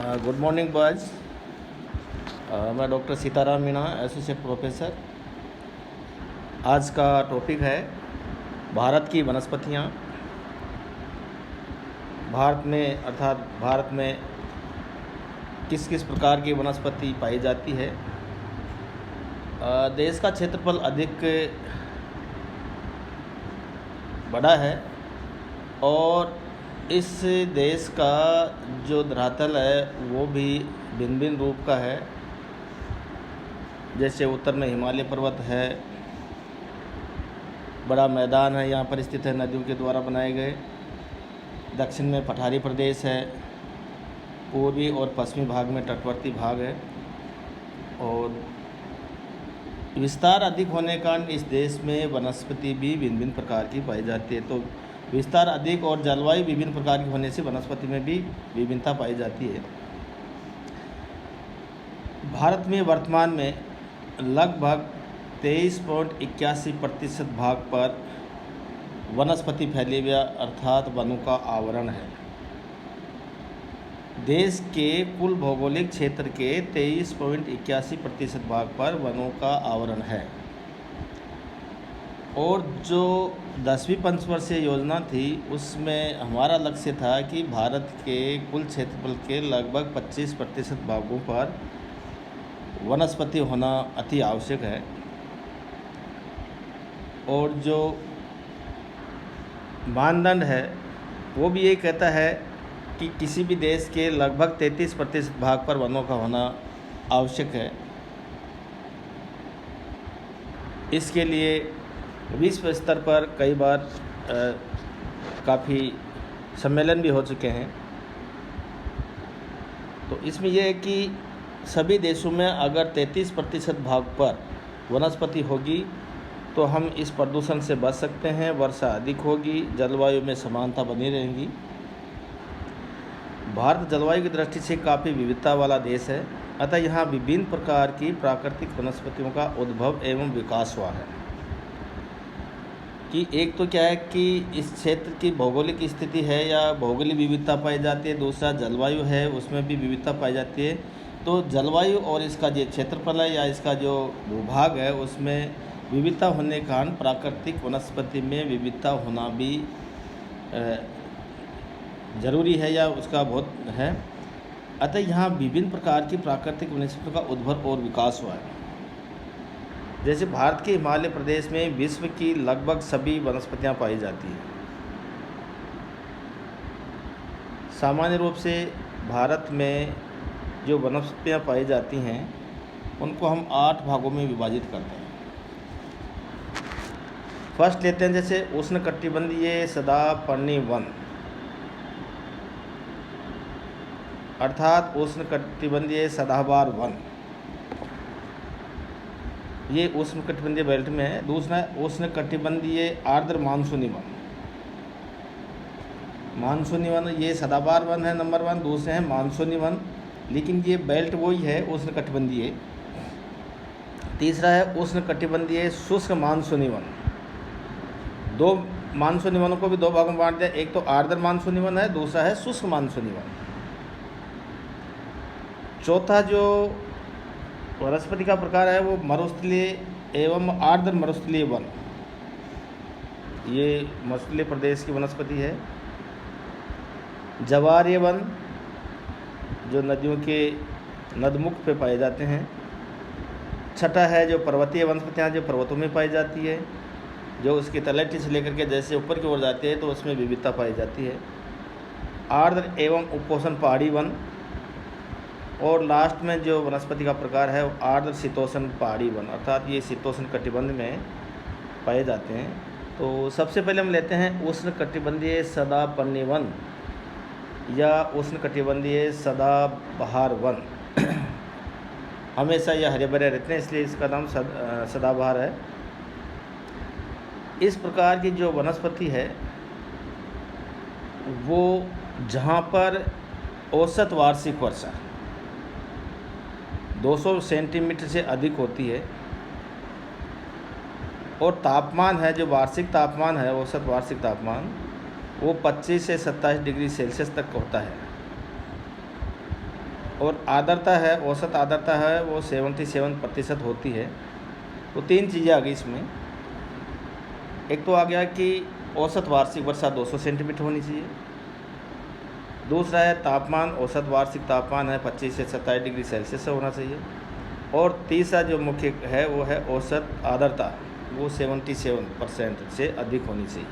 Good morning boys. मैं doctor Sitaram Meena, associate professor. आज का टॉपिक है भारत की वनस्पतियाँ। भारत में अर्थात भारत में किस किस प्रकार की वनस्पति पाई जाती है। देश का क्षेत्रफल अधिक बड़ा है और इस देश का जो धरातल है वो भी भिन्न भिन्न रूप का है। जैसे उत्तर में हिमालय पर्वत है, बड़ा मैदान है यहाँ पर स्थित है, नदियों के द्वारा बनाए गए। दक्षिण में पठारी प्रदेश है, पूर्वी और पश्चिमी भाग में तटवर्ती भाग है और विस्तार अधिक होने के कारण इस देश में वनस्पति भी भिन्न भिन्न प्रकार की पाई जाती है। तो विस्तार अधिक और जलवायु विभिन्न प्रकार की होने से वनस्पति में भी विभिन्नता पाई जाती है। भारत में वर्तमान में लगभग 23.81% भाग पर वनस्पति फैले हुए अर्थात वनों का आवरण है। देश के कुल भौगोलिक क्षेत्र के 23.81% भाग पर वनों का आवरण है और जो 10वीं पंचवर्षीय योजना थी उसमें हमारा लक्ष्य था कि भारत के कुल क्षेत्रफल के लगभग 25% भागों पर वनस्पति होना अति आवश्यक है। और जो मानदंड है वो भी ये कहता है कि किसी भी देश के लगभग 33% भाग पर वनों का होना आवश्यक है। इसके लिए विश्व स्तर पर कई बार काफ़ी सम्मेलन भी हो चुके हैं। तो इसमें यह है कि सभी देशों में अगर 33% भाग पर वनस्पति होगी तो हम इस प्रदूषण से बच सकते हैं, वर्षा अधिक होगी, जलवायु में समानता बनी रहेगी। भारत जलवायु की दृष्टि से काफ़ी विविधता वाला देश है, अतः यहाँ विभिन्न प्रकार की प्राकृतिक वनस्पतियों का उद्भव एवं विकास हुआ है। कि एक तो क्या है कि इस क्षेत्र की भौगोलिक स्थिति है या भौगोलिक विविधता पाई जाती है, दूसरा जलवायु है उसमें भी विविधता पाई जाती है। तो जलवायु और इसका जो क्षेत्रफल है या इसका जो भूभाग है उसमें विविधता होने के कारण प्राकृतिक वनस्पति में विविधता होना भी ज़रूरी है या उसका बहुत है। अतः यहाँ विभिन्न प्रकार की प्राकृतिक वनस्पतियों का उद्भव और विकास हुआ है। जैसे भारत के हिमालय प्रदेश में विश्व की लगभग सभी वनस्पतियाँ पाई जाती हैं। सामान्य रूप से भारत में जो वनस्पतियाँ पाई जाती हैं उनको हम 8 भागों में विभाजित करते हैं। फर्स्ट लेते हैं जैसे उष्णकटिबंधीय सदापर्णी वन, अर्थात उष्णकटिबंधीय सदाबहार वन, ये उष्णकटिबंधीय बेल्ट में है। दूसरा है उष्णकटिबंधीय आर्द्र मानसूनी वन। मानसूनी वन ये सदाबहार वन है नंबर 1, दूसरे हैं मानसूनी वन, लेकिन ये बेल्ट वही है उष्णकटिबंधीय। तीसरा है उष्णकटिबंधीय शुष्क मानसूनी वन। 2 मानसूनी वनों को भी 2 भागों में बांट दिया, एक तो आर्द्र मानसूनी वन है, दूसरा है शुष्क मानसूनी वन। चौथा जो वनस्पति का प्रकार है वो मरुस्थलीय एवं आर्द्र मरुस्थलीय वन, ये मरुस्थलीय प्रदेश की वनस्पति है। जवारीय वन जो नदियों के नदमुख पे पाए जाते हैं। छठा है जो पर्वतीय वनस्पतियाँ जो पर्वतों में पाई जाती है, जो उसकी तलहटी से लेकर के जैसे ऊपर की ओर जाती है तो उसमें विविधता पाई जाती है। आर्द्र एवं उपोष्ण पहाड़ी वन, और लास्ट में जो वनस्पति का प्रकार है आर्द्र शीतोष्ण पहाड़ी वन, अर्थात ये शीतोष्ण कटिबंध में पाए जाते हैं। तो सबसे पहले हम लेते हैं उष्णकटिबंधीय सदापर्णी वन या उष्णकटिबंधीय सदाबहार वन। हमेशा ये हरे भरे रहते हैं इसलिए इसका नाम सदाबहार है। इस प्रकार की जो वनस्पति है वो जहाँ पर औसत वार्षिक वर्षा 200 सेंटीमीटर से अधिक होती है और तापमान है जो वार्षिक तापमान है, औसत वार्षिक तापमान वो 25 से 27 डिग्री सेल्सियस तक होता है। और आर्द्रता है, औसत आर्द्रता है वो 77% होती है। तो 3 चीज़ें आ गई इसमें। एक तो आ गया कि औसत वार्षिक वर्षा 200 सेंटीमीटर होनी चाहिए। दूसरा है तापमान, औसत वार्षिक तापमान है 25 से 27 डिग्री सेल्सियस से होना चाहिए। और तीसरा जो मुख्य है वो है औसत आर्द्रता, वो 77% से अधिक होनी चाहिए।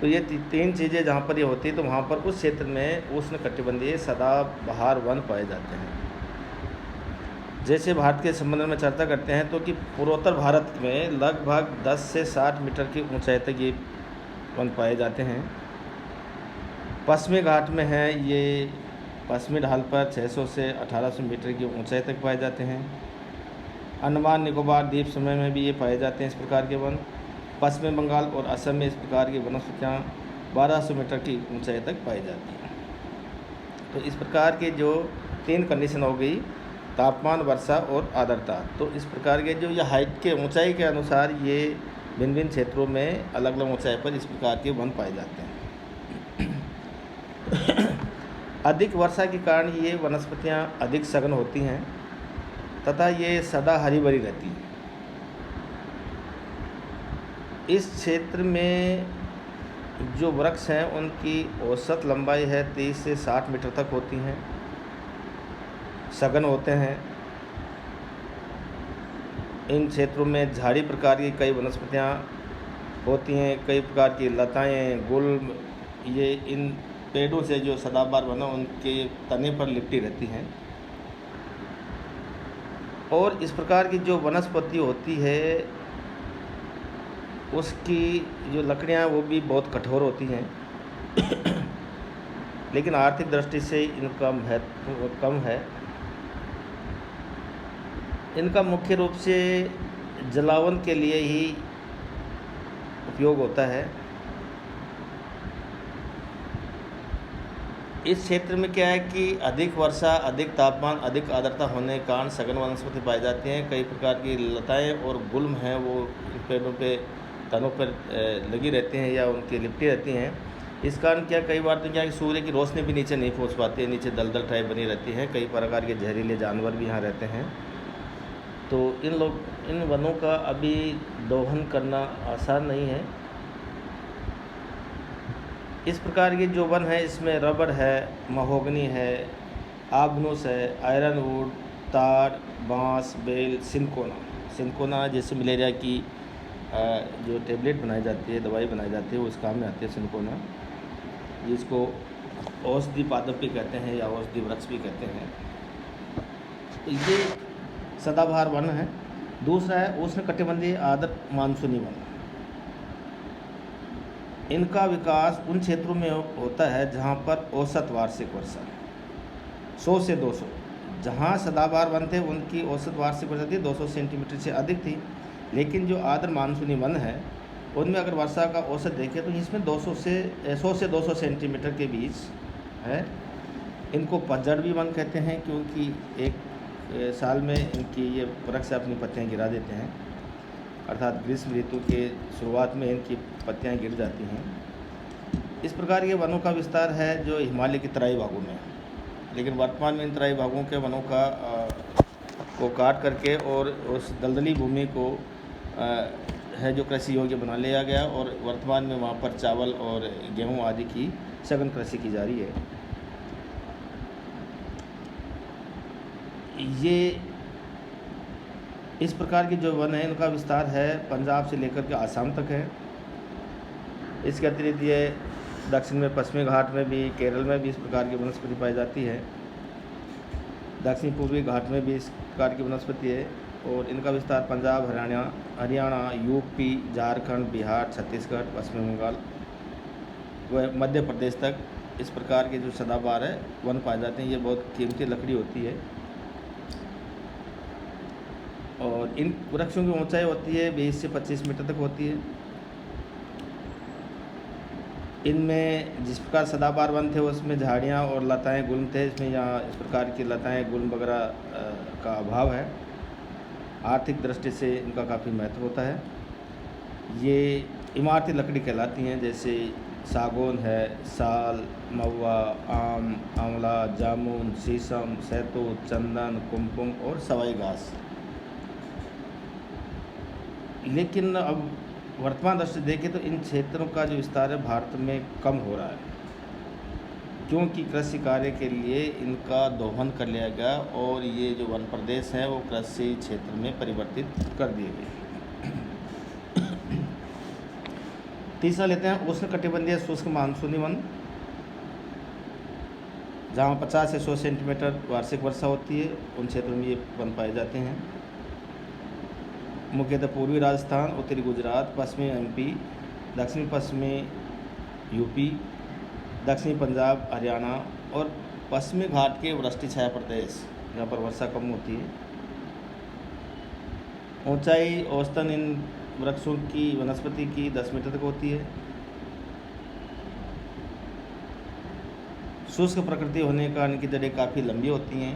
तो ये 3 चीज़ें जहाँ पर ये होती है तो वहाँ पर उस क्षेत्र में उष्णकटिबंधीय सदाबहार वन पाए जाते हैं। जैसे भारत के संबंध में चर्चा करते हैं तो कि पूर्वोत्तर भारत में लगभग 10 से 60 मीटर की ऊंचाई तक ये वन पाए जाते हैं। पश्चिमी घाट में है ये पश्चिमी ढाल पर 600 से 1800 मीटर की ऊंचाई तक पाए जाते हैं। अंडमान निकोबार द्वीप समूह में भी ये पाए जाते हैं इस प्रकार के वन। पश्चिमी बंगाल और असम में इस प्रकार की वनस्पतियाँ 1200 मीटर की ऊंचाई तक पाई जाती हैं। तो इस प्रकार के जो 3 कंडीशन हो गई, तापमान, वर्षा और आर्द्रता। तो इस प्रकार के जो ये हाइट के ऊंचाई के अनुसार ये भिन्न भिन्न क्षेत्रों में अलग अलग ऊंचाई पर इस प्रकार के वन पाए जाते हैं। अधिक वर्षा के कारण ये वनस्पतियाँ अधिक सघन होती हैं तथा ये सदा हरी भरी रहती हैं। इस क्षेत्र में जो वृक्ष हैं उनकी औसत लंबाई है 30 से 60 मीटर तक होती हैं, सघन होते हैं। इन क्षेत्रों में झाड़ी प्रकार की कई वनस्पतियाँ होती हैं, कई प्रकार की लताएँ, गुल्म, ये इन पेड़ों से जो सदाबहार वन उनके तने पर लिपटी रहती हैं। और इस प्रकार की जो वनस्पति होती है उसकी जो लकड़ियाँ वो भी बहुत कठोर होती हैं लेकिन आर्थिक दृष्टि से इनका महत्व कम है। इनका मुख्य रूप से जलावन के लिए ही उपयोग होता है। इस क्षेत्र में क्या है कि अधिक वर्षा, अधिक तापमान, अधिक आर्द्रता होने के कारण सघन वनस्पति पाई जाती हैं। कई प्रकार की लताएं और गुल्म हैं वो पेड़ों पे तनों पर लगी रहती हैं या उनकी लिपटी रहती हैं। इस कारण क्या कई बार तो क्या है कि सूर्य की रोशनी भी नीचे नहीं पहुंच पाती है, नीचे दलदल टाइप बनी रहती है। कई प्रकार के जहरीले जानवर भी यहाँ रहते हैं। तो इन वनों का अभी दोहन करना आसान नहीं है। इस प्रकार के जो वन है इसमें रबर है, महोगनी है, आग्नोस है, आयरनवुड, ताड़, बांस, बेल, सिनकोना जैसे मलेरिया की जो टेबलेट बनाई जाती है, दवाई बनाई जाती है, वो इस काम में आती है सिनकोना, जिसको औषधि पादप भी कहते हैं या औषधि वृक्ष भी कहते हैं। तो ये सदाबहार वन है। दूसरा है उष्णकटिबंधीय आर्द्र मानसूनी वन। इनका विकास उन क्षेत्रों में होता है जहाँ पर औसत वार्षिक वर्षा 100 से 200, जहाँ सदाबहार वन थे उनकी औसत वार्षिक वर्षा थी 200 सेंटीमीटर से अधिक थी। लेकिन जो आर्द्र मानसूनी वन है उनमें अगर वर्षा का औसत देखें तो इसमें 100 से 200 सेंटीमीटर के बीच है। इनको पतझड़ भी वन कहते हैं क्योंकि एक साल में इनकी ये वृक्ष अपनी पत्तियाँ गिरा देते हैं, अर्थात ग्रीष्म ऋतु के शुरुआत में इनकी पत्तियाँ गिर जाती हैं। इस प्रकार के वनों का विस्तार है जो हिमालय के तराई भागों में, लेकिन वर्तमान में इन तराई भागों के वनों को काट करके और उस दलदली भूमि को है जो कृषि योग्य बना लिया गया और वर्तमान में वहाँ पर चावल और गेहूँ आदि की सघन कृषि की जा रही है। ये इस प्रकार के जो वन है इनका विस्तार है पंजाब से लेकर के आसाम तक है। इसके अतिरिक्त ये दक्षिण में पश्चिमी घाट में भी, केरल में भी इस प्रकार की वनस्पति पाई जाती है। दक्षिण पूर्वी घाट में भी इस प्रकार की वनस्पति है और इनका विस्तार पंजाब, हरियाणा, यूपी, झारखंड, बिहार, छत्तीसगढ़, पश्चिम बंगाल व मध्य प्रदेश तक इस प्रकार के जो सदाबहार है वन पाए जाते हैं। ये बहुत कीमती लकड़ी होती है और इन वृक्षों की ऊंचाई होती है 20 से 25 मीटर तक होती है। इनमें जिस प्रकार सदाबहार वन थे उसमें झाड़ियाँ और लताएं, गुल्म थे। इसमें यहाँ इस प्रकार की लताएं, गुल्म वगैरह का अभाव है। आर्थिक दृष्टि से इनका काफ़ी महत्व होता है। ये इमारती लकड़ी कहलाती हैं, जैसे सागौन है, साल, महुआ, आम, आंवला, जामुन, शीशम, शहतूत, चंदन, कुमकुम और सवाई घास। लेकिन अब वर्तमान दृष्टि देखें तो इन क्षेत्रों का जो विस्तार है भारत में कम हो रहा है, क्योंकि कृषि कार्य के लिए इनका दोहन कर लिया गया और ये जो वन प्रदेश हैं वो कृषि क्षेत्र में परिवर्तित कर दिए गए। तीसरा लेते हैं उष्णकटिबंधीय शुष्क मानसूनी वन, जहाँ 50 से 100 सेंटीमीटर वार्षिक वर्षा होती है, उन क्षेत्रों में ये वन पाए जाते हैं। मुख्यतः पूर्वी राजस्थान, उत्तरी गुजरात, पश्चिमी एमपी, दक्षिणी पश्चिमी यूपी, दक्षिणी पंजाब, हरियाणा और पश्चिमी घाट के वृष्टि छाया प्रदेश, जहाँ पर वर्षा कम होती है। ऊंचाई औसतन इन वृक्षों की वनस्पति की 10 मीटर तक होती है। शुष्क प्रकृति होने के कारण इनकी जड़ें काफ़ी लंबी होती हैं